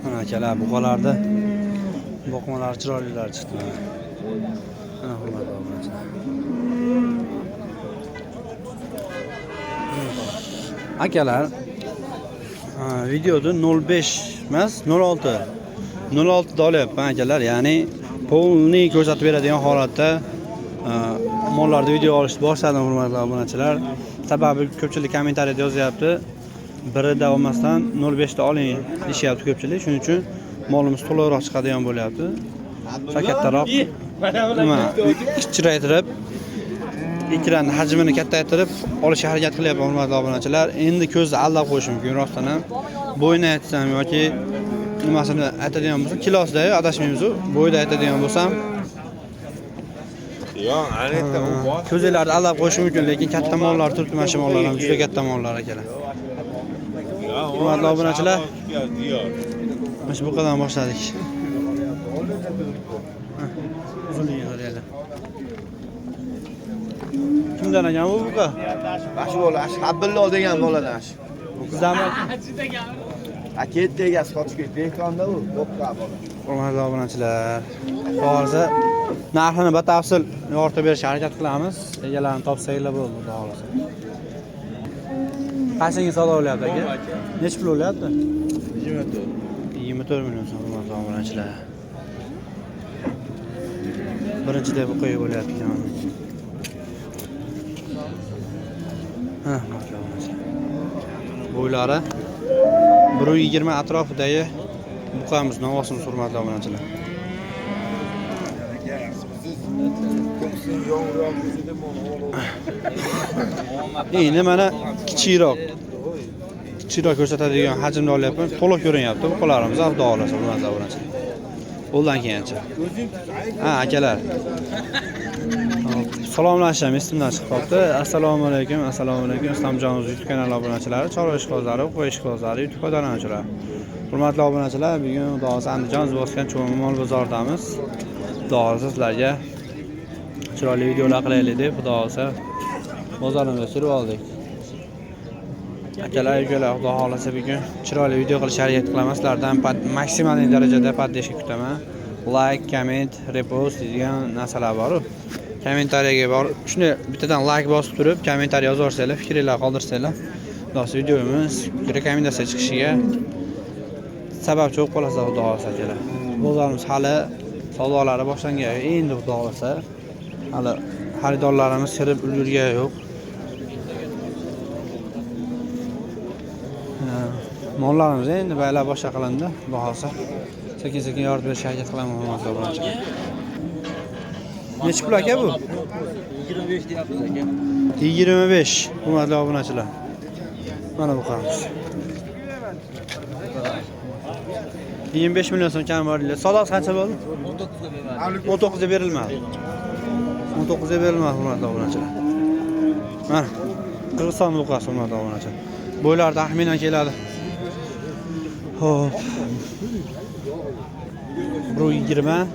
Mana akalar buqalarda boqmalar chiroylilar chiqdi. Mana hurmatli obunachilar. Akalar videoda 05 emas 06 da olyapman akalar, ya'ni polni ko'rsatib beradigan holatda mollarni video olishni boshladim hurmatli obunachilar. Sababi ko'pchilik kommentariyada yozyapti. Birida olmasdan 05 da oling deyapti ko'pchilik. Shuning uchun molimiz to'liqroq chiqadigan bo'lyapti. Kattaroq nima kichiraytirib ekran hajmini kattaytirib olishga harakat qilyapman hurmatli obunachilar. Endi ko'zni aldab qo'yish mumkin rostdan ham. Bo'yini aytsam yoki nimasini aytadigan bo'lsam, kilosida adashmaymiz, bo'yida aytadigan bo'lsam, yo'q, albatta u bor. ko'zlarni aldab qo'yish mumkin, lekin katta mollar, turk mashina mollar ham juda katta mollar akalar. Hurmatli obunachilar, mana bu qadam boshladik. Uzunligiga qaraylik. Kimdan ekan bu buqa? Shu bola, Abdulloh degan boladan. Zaman Aketda egasi qochib ketdi ekranda u. Yo'qqa bola. hurmatli obunachilar, hozir narxini batafsil yoritib berishga harakat qilamiz. Egalarni topsanglar bo'ldi, xudo xolasa. Qanchaga savdo bo'lyapti aka? Necha pul bo'lyapti? 24 million so'm hurmatli obunachilar. Birinchida bu qo'yib bo'lyapti ekan. Ha, bo'ylari 120 atrofidagi buqamiz novosimiz hurmatli obunachilar. Endi mana kichikroq ko'rsatadigan hajmda olyapman. To'liq ko'rinyapti buqalarimiz, xudo xolasa hurmatli obunachilar. Qo'ldan kelgancha. Ha, akalar. Salomlashim istimdan chiqib qoldi. Assalomu alaykum, Islomjonov YouTube kanali obunachilari, chorva ishqibozlari, qo'y ishqibozlari, YouTube foydalanuvchilari. Hurmatli obunachilar, bugun xudo xolasa Andijon Ziboskan Cho'mi mol bozoridamiz. Xudo xolasa sizlarga chiroyli videolar qilaylik deb xudo xolasa bozorimizga kirib oldik. Akalar, xudo xolasa bugun chiroyli video qilishga harakat qilamiz. Sizlardan maksimal darajada podдержка kutaman. Like, comment, repost degan narsalar bor. Kommentariyaga bor. Shuni bittadan like bosib turib, kommentariy yozaversanglar, fikringizni qoldirsanglar, do'st videomiz rekomendatsiya chiqishiga sababchi bo'lib qolasiz xudo xolasa akalar. Bozorimiz hali savdolari boshlangan, endi xudo xolasa hali xaridorlarimiz kirib ulgurgani yo'q. Mollarimiz endi baylar boshqa qilindi, xudo xolasa sekin-sekin yoritib berishga harakat qilaman hurmatli obunachilar. Necha pul aka bu? 25 deyapmiz aka. 25 hurmatli obunachilar. Mana bu qaramiz. 25 million so'm kam bor. So'roq qancha bo'ldi? 19 ga berilmadi. 19 ga berilmadi hurmatli obunachilar. Mana Qirg'iziston buqasi hurmatli obunachilar. Bo'ylar taxminan keladi. Xo'p. 120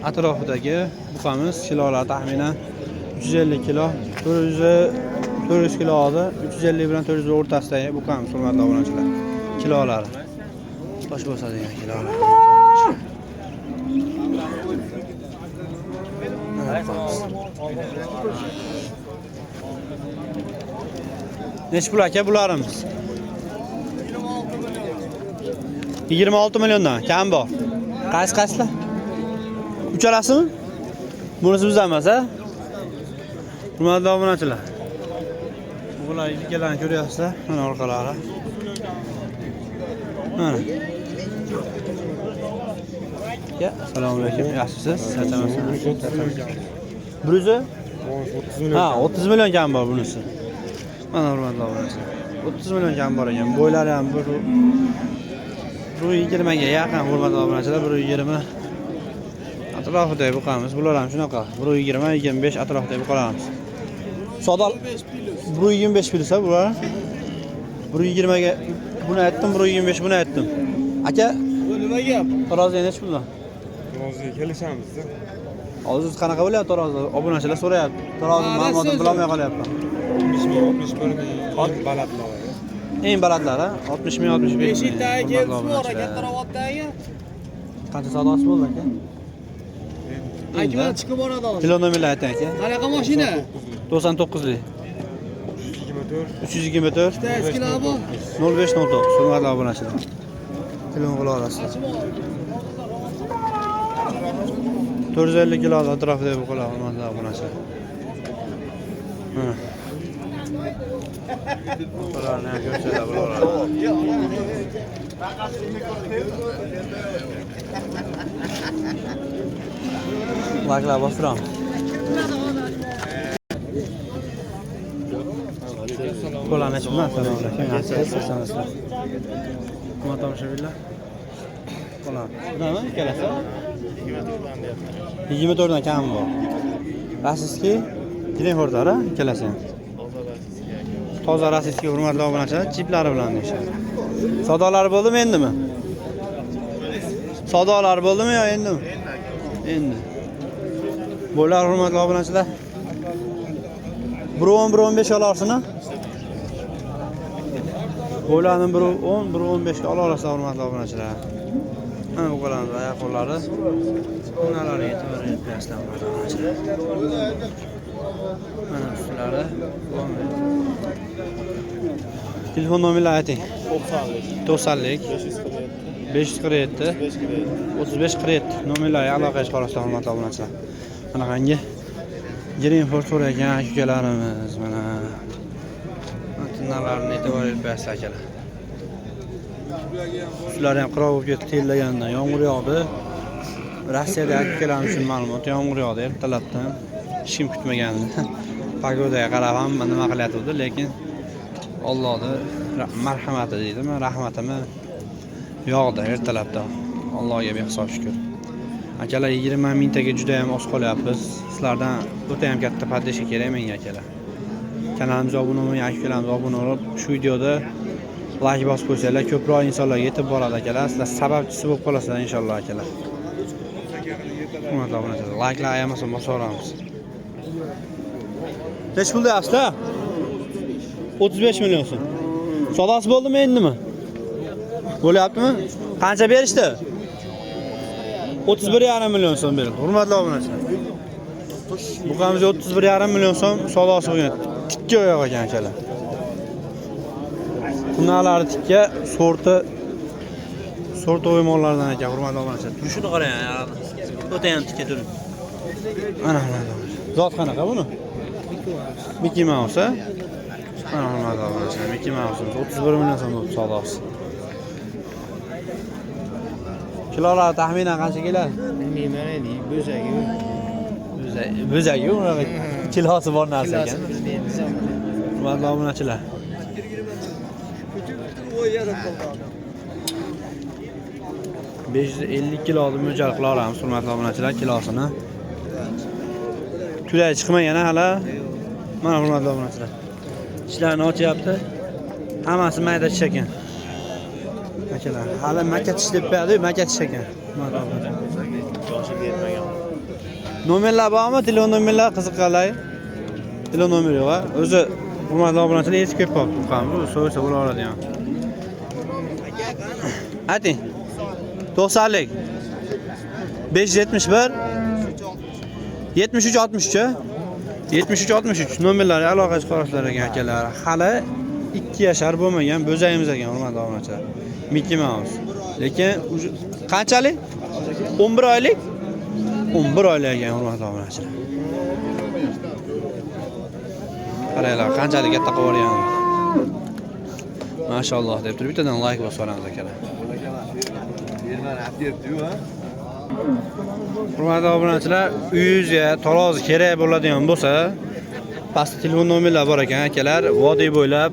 atrofidagi buqamiz kilolar taxminan 350 kilo, 400 kilo oldi, 350 bilan 400 o'rtasidagi buqamiz hurmatli obunachilar. Kilolari. Tosh bosadigan kilolar. Necha pul aka bularimiz? 26 milliondan kam bor. Qaysi? Uchalasimi? Bunisi bizdan emas, ha? Hurmatli obunachilar. Bular ikkalarni ko'ryapsizlar, mana orqalari. Mana. Ya, assalomu alaykum. Yaxshisiz? Charchamasizmi? Buruzi? Ha, 30 million kam bor bunisi. Mana hurmatli obunachilar. 30 million kam bor ekan. Bo'ylari ham 120 ga yaqin hurmatli obunachilar, 120 atrofida buqamiz. Bular ham shunaqa. 120-25 atrofida buqalarimiz. Savdo 125 pulsa bular. 120 ga buni aytdim, 125 buni aytdim. Aka, Nima gap? taroziga necha puldan? Taroziga kelishamiz-da. Hozir qanaqa bo'lyapti tarozi? Obunachilar so'rayapti. Tarozi ma'lumotini bilolmay qolyapman. 60 ming, 61 ming balandlar. Eng balandlari 60 ming, 65 ming. Beshikdagi kelibsizmi, katta ravatdagi? Qancha savdosi bo'ldi aka? Aka chiqib boradi hozir. Telefon nomerni ayting aka. Qanaqa mashina? 99lik 324. 324 Bitta eskila bu. 0509. Hurmatli obunachilar. Telefon qila olasizlar. 450 kilo atrofida bu qo'la hurmatli obunachilar. Mana. Motorlarni ham ko'rsatib bo'laveradi. Laglar bostiramiz. Qo'lani ichib assalomu alaykum. Yaxshimisiz? Tomoshabinlar. Qo'lan. Nima ikkalasi? 24 dan kam bor. Rasiski giling xordara ikkalasi ham. Toza rasiski hurmatli obunachilar, chiplari bilan deyishadi. Savdolar bo'ldimi endimi? Savdolar bo'ldimi yo endimi? Endi. Bo'lar hurmatli obunachilar. 1.10-1.15 olarsizmi? Bo'larni 1.10, 1.15 ga ola olasizlar hurmatli obunachilar. Mana bu qo'lamiz oyoq qo'llari. Bunalari e'tibor berasizlar hurmatli obunachilar. Mana ustlari. Telefon nomerlarini ayting. 90lik 547 3547 nomerlarga aloqaga chiqarasizlar hurmatli obunachilar. Mana qangi yirik so'ragan akalarimiz mana tunlarni e'tibor berasiz akalar. Shular ham qirov bo'lib ketdi tellagandan yomg'ir yog'di. Rossiyada akalarimiz uchun ma'lumot yomg'ir yog'di ertalabdan. Hech kim kutmagandi. Pagodaga qarab ham nima qilyapti, lekin Allohning marhamati deydimi, rahmatimi yog'di ertalabdan. Allohga behisob shukr. Akalar 20 mingtaga juda ham oz qolyapmiz. Sizlardan o'ta ham katta podдержка kerak menga akalar. Kanalimizga obuna bo'ling, akalarimiz obuna bo'lib, shu videoda like bosib qo'ysanglar, ko'proq insonlarga yetib boradi akalar. Sizlar sababchisi bo'lib qolasizlar inshaalloh akalar. Hurmatli obunachilar, like'lar ayamasa bosaveramiz. Nech pul deyapsiz-da? 35 million so'm. Savdosi bo'ldimi endimi? Bo'lyaptimi? Qancha berishdi? 31,5 million so'm berildi. Hurmatli obunachilar. Bu qamizga 31,5 million so'm savdosi bo'lgan. Tikka oyoq ekan akalar. Kunalari tikka, sorti o'ymonlardan ekan, hurmatli obunachilar. Turishini qarang, o'ta ham tikka turing. Mana zot qanaqa buni? Mickey Mouse, ha? Mana hurmatli obunachilar, Mickey Mouse 31 million so'm bo'lib savdosi. Kilolar taxminan qancha keladi? Bilmayman endi, bo'zagi. Bo'zagi unaqa kilosi bor narsa ekan. Hurmatli obunachilar. $550 kiloni mo'ljal qila olamiz hurmatli obunachilar kilosini. Kulay chiqmagan hali. Mana hurmatli obunachilar. Ishlarni ochyapti. Hammasi mayda tish ekan. Akalar, hali makka tish deb qo'yadi, makka tish ekan. Hurmatli obunachilar. Nomerlar bormi? Telefon nomerlar qiziqqanlar. Telefon nomeri yo'q. O'zi hurmatli obunachilar esi ko'p qolibdi. Qani, so'rasa bo'laveradi ham. Ayting. 90lik 571 73 63 73 63 nomerlarga aloqa chiqarasizlar ekan akalar. Hali 2 yashar bo'lmagan bo'zayimiz ekan hurmatli obunachilar. Mickey Mouse. Lekin qanchalik? 11 oylik. 11 oylik ekan hurmatli obunachilar. Qaranglar, qanchalik katta qilib yuborgan. Maşallah deb turib bittadan like bosib olamiz akalar. Hurmatli obunachilar, uyingizga tarozi kerak bo'ladigan bo'lsa, pastda telefon nomerlari bor ekan akalar. Vodiy bo'ylab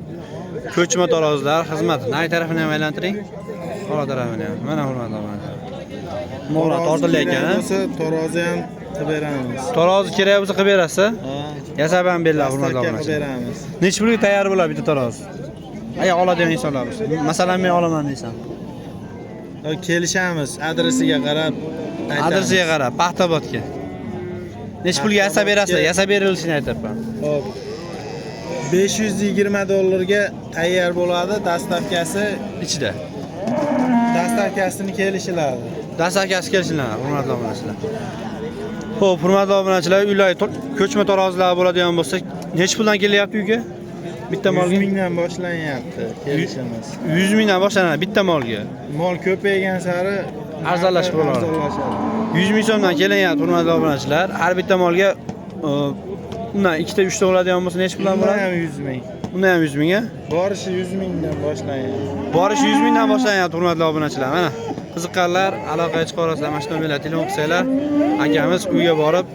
ko'chma tarozilar xizmat. Nay tarafini ham aylantiring. Qo'l tarafini ham. Mana hurmatli obunachilar. Mo'ra tortilayotgan bo'lsa, tarozi ham qilib beramiz. Tarozi kerak bo'lsa qilib berasiz? Ha. Yasab ham beriladi hurmatli obunachilar. Necha pulga tayyor bo'ladi bitta tarozi? Agar oladigan insonlar bo'lsa, masalan men olaman desam. Kelishamiz, adresiga qarab, adresiga qarab, Paxtabodga. Necha pulga yasab berasizlar? Yasab berilishini aytibman. Xo'p. $520 tayyor bo'ladi, dastavkasi ichida. dastavkasini kelishiladi. Dastavkasi kelishiladi, hurmatli obunachilar. Xo'p, hurmatli obunachilar, uylar ko'chma tarozilar bo'ladigan bo'lsa, necha puldan kelyapti uyga? Bitta 100 molga mingdan boshlanyapti kelishimiz. 100 mingdan boshlanadi bitta molga. Mol ko'paygan sari Arzonlashib bo'ladi. arzonlashadi. 100 ming so'mdan kelyapti, hurmatli obunachilar. Har bitta molga undan ikkita 3ta bo'ladigan bo'lsa, necha puldan Bundan bo'ladi? ham 100 ming. Undan ham 100 ming a? Borishi 100 mingdan boshlanyapti. Borish 100 mingdan boshlanyapti, hurmatli obunachilar. Mana qiziqqanlar aloqaga chiqa olasizlar, mana shu nomerlarga telefon qilsanglar, akamiz uyga borib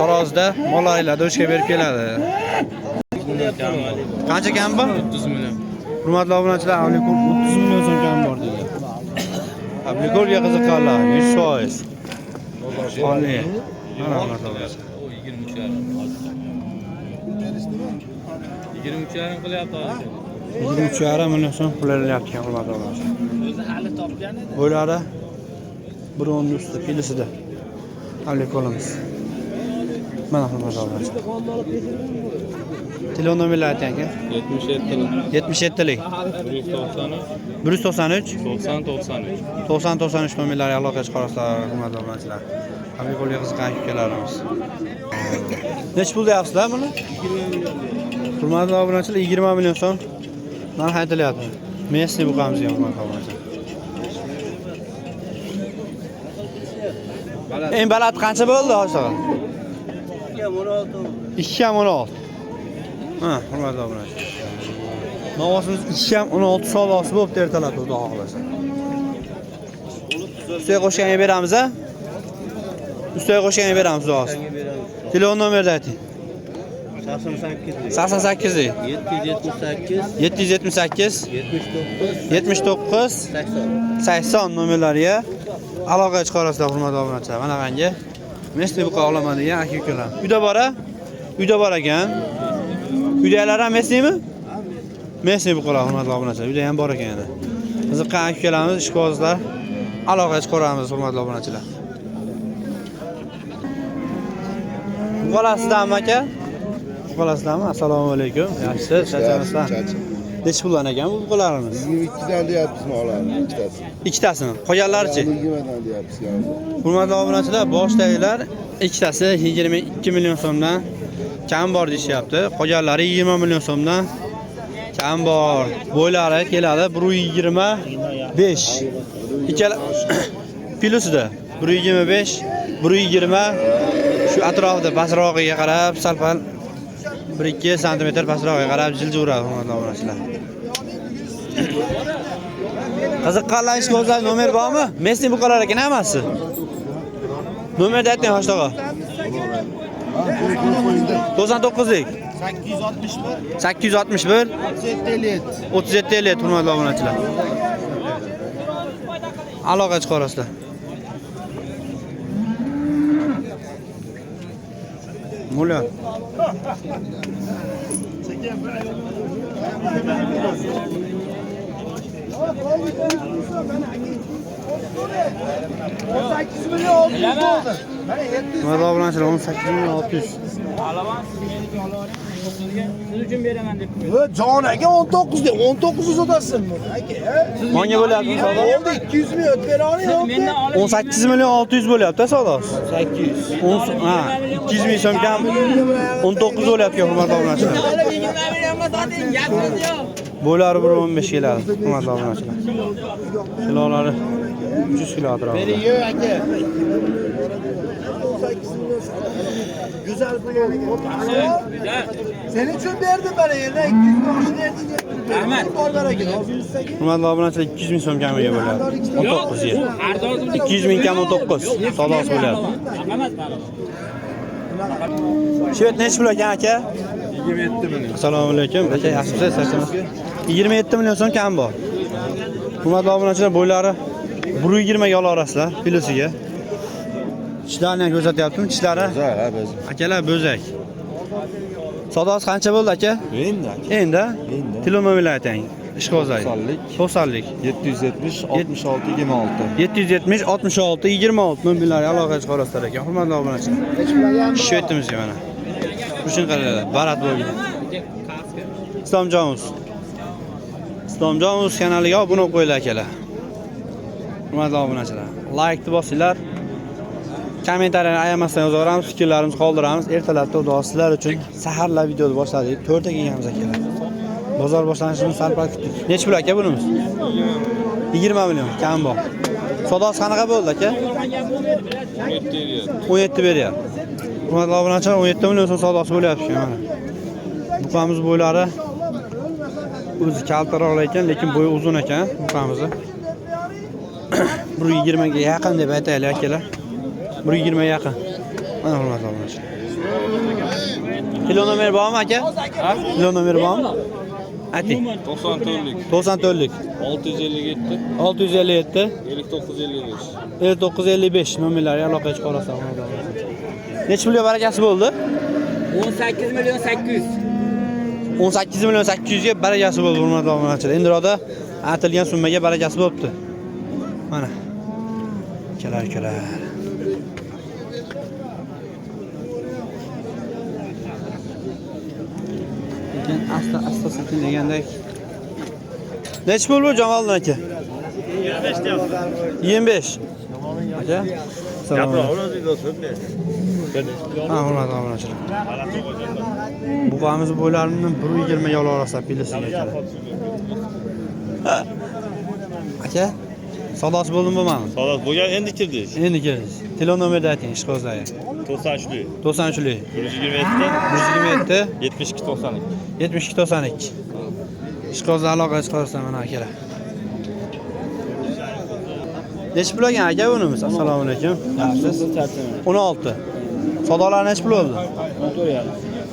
tarozida mollaringlarni o'chga berib keladi. Qancha kam bor? 30 million. Hurmatli obunachilar, Avlikor 30 million so'm kam bor dedi. Avlikorga qiziqqanlar 100%. Xonli. Mana hurmatli obunachilar. 23,5 qilyapti hozir. 23,5 million so'm pul beryapti, hurmatli obunachilar. O'zi hali topgan edi. Bo'ylari 1.10 ustida pilisida. Avlikorimiz. Mana hurmatli obunachilar. Telefon nomerlari ayting aka. 77lik 193 9093 nomerlariga aloqaga chiqa olasizlar, hurmatli obunachilar. Avlikorga qiziqqan ukalarimiz. Necha pul deyapsizlar buni? 20 million. Hurmatli obunachilar, 20 million so'm narx aytilyapti. Messi buqamizga, hurmatli obunachilar. Eng baland qancha bo'ldi hozir? 2.16. Ha, hurmatli obunachilar. Navosimiz 2.16 savdosi bo'libdi ertalab, xudo xohlasa. Ustiga qo'shganga beramiz a? Ustiga qo'shganga beramiz, xudo xohlasa. Telefon nomerni ayting. 88 778 79 80 nomerlariga aloqaga chiqa olasizlar, hurmatli obunachilar. Mana qancha Messi buqa olaman degan aka-ukalar. Uyda bor-a? Uyda bor ekan. Uydagilar ham Messimi? Messi buqalar, hurmatli obunachilar. Uyda ham bor ekan yana. Qiziqqan aka-ukalarimiz, ishqibozlar aloqaga chiqaramiz, hurmatli obunachilar. Buqalasizlarmi aka? Buqalasizlarmi? Assalomu alaykum. Yaxshisiz, charchamasizlar. Necha puldan ekan bu buqalarimiz? 22 dan deyapmiz mollarni ikkitasi. Ikkitasini. Qolganlarichi? 20 dan deyapmiz yani. Hurmatli obunachilar, boshdagilar ikkitasi 22 million so'mdan kam bor deyapti. Qolganlari 20 million so'mdan kam bor. Bo'ylari keladi 125. Ikkala pilusida 125, 120 shu atrofida pastroqiga qarab, salpal 1-2 sm pastroqiga qarab jilji uradi, hurmatli obunachilar. Qiziqqanlar ishqibozlar nomer bormi? Messi buqalar ekan hammasi. Nomerni ayting hoshtoqa. 99lik 861 37 hurmatli obunachilar. Aloqa chiqa olasizlar. Mulyon. Hurmatli obunachilar, 18.600. Siz uchun beraman deb. Jon aka 19 de 19 uzatarsinmi aka? Menga bo'lyapti savdo? Oldi 200 ming o'tib bera oling. Mendan olib 18 million 600 bo'lyapti savdosi. 800. Ha, 200 ming so'm kam 19 bo'lyapti, hurmatli obunachilar. Bo'ylari 1.15 keladi, hurmatli obunachilar. Kilolari 300 kilo atrofida. Bering aka. Güzel pul Senin için verdim bana yerine 200 ming oshni verding deb. Rahmat. Borlar aka. Hurmatli obunachilar, 200 ming so'm kamiga bo'lyapti. 19 ga. 200 ming kam 19 savdosi bo'lyapti. Shvet nechi pul ekan aka? 27 million. Assalomu alaykum. Aka, yaxshimisiz? Charchamasizmi? 27 million so'm kam bor. Hurmatli obunachilar, bo'ylari 120 ga olasizlar, pilusiga. Tishlarini ham ko'rsatyaptimi? Tishlari? Güzel biz. Akalar bo'zak. Savdosi qancha bo'ldi aka? Endi. Endi? Telefon nomerlarini ayting. Ishqibozlar. 90lik 770 66 26. 770 66 26 nomerlariga aloqa chiqa olasizlar ekan. Hurmatli obunachilar. Shvetimizga mana. Uchun qaranglar, barat bo'lgan. Islomjon Uz kanaliga obuna bo'lib qo'yinglar akalar. Hurmatli obunachilar, like bosinglar. Kommentariyalarni ayamasdan yozaveramiz, fikrlarimizni qoldiramiz. Ertalabda xudo sizlar uchun saharlab videoni boshladik. 4 ta kelganmiz akalar. Bozor boshlanishini sal pal kutdik. Nech pul aka bunimiz? 20 million kam bor. Savdosi qanaqa bo'ldi aka? 17 beryapti. Hurmatli obunachilar, 17 million so'm savdosi bo'lyapti mana. Buqamiz bo'ylari o'zi kaltaroq ekan, lekin bo'yi uzun ekan buqamizni. 120 ga yaqin deb aytaylik akalar. 120 ga yaqin. Mana hurmatli obunachilar. Kilo nomer bormi aka? Ha? Kilo nomer bormi? Ayting. 94'lük. 94'lük. 657. 657 5955. 5955 nomerlarga aloqa chiqarasam. Necha pulga barakasi bo'ldi? 18 million 800. 18 million 800 ga barakasi bo'ldi hurmatli obunachilar. Endiroda aytilgan summaga barakasi bo'libdi. Mana. Kelar. Lekin asta sekin degandek. Necha pul bu Jamoliddin aka? 25. Aka. Assalomu Ha, hurmatli obunachilar. Buqamiz bo'ylarini 120 ga olarsa bilasiz aka. Aka, savdosi bo'ldimi bo'lmami? Savdosi bo'lgan endi kirdik. Endi keldik. Telefon nomerni ayting, ish qo'zlaydi. 93'lük. 93'lük. 127. 127 72 92. 72 92. Ish qo'zla aloqa chiqarsa mana akalar. Necha pul olgan aka bunimiz? Assalomu alaykum. Yaxshisiz? 16. Savdolar necha pul bo'ldi?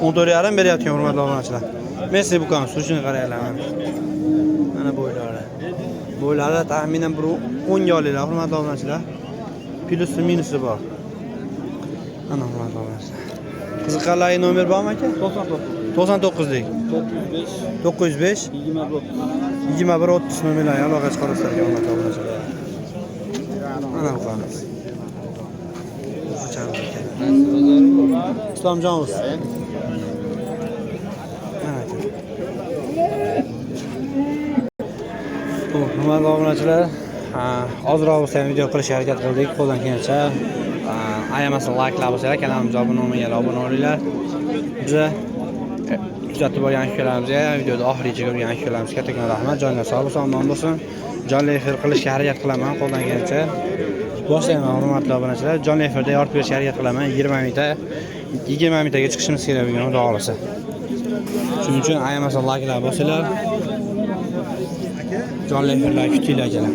14,5 beryapti hurmatli obunachilar. Messi buqamiz, shuni qaranglar mana. Mana bo'ylari. Bo'ylari taxminan 10 ga olinglar hurmatli obunachilar. Plusi minusi bor. Ana hurmatli obunachilar. Qiziqarli nomer bormi aka? 99 lik. 905 21 30 nomerlarga aloqa chiqarasizlar hurmatli obunachilar. Ana buqamiz. Islomjon Uz. Hurmatli obunachilar, ozroq bo'lsa ham video qilishga harakat qildik, qo'ldan kelgancha. Ayamasdan like bosinglar, kanalimizga obuna bo'lmaganlar obuna bo'linglar. Biza kuzatib borgan akalarimizga, videoni oxirigacha ko'rgan akalarimizga kattakon rahmat. Jonlar sog' bo'lsin, omon bo'lsin. Jonli efir qilishga harakat qilaman qo'ldan kelgancha. Boshlayman hurmatli obunachilar. Jonli efirda yoritib berishga harakat qilaman. 20 minutda 20 minutga chiqishimiz kerak bo'lgan xudo xolasa. Shuning uchun ayamasdan like bosinglar. Jonli efirlar kutinglar akalar.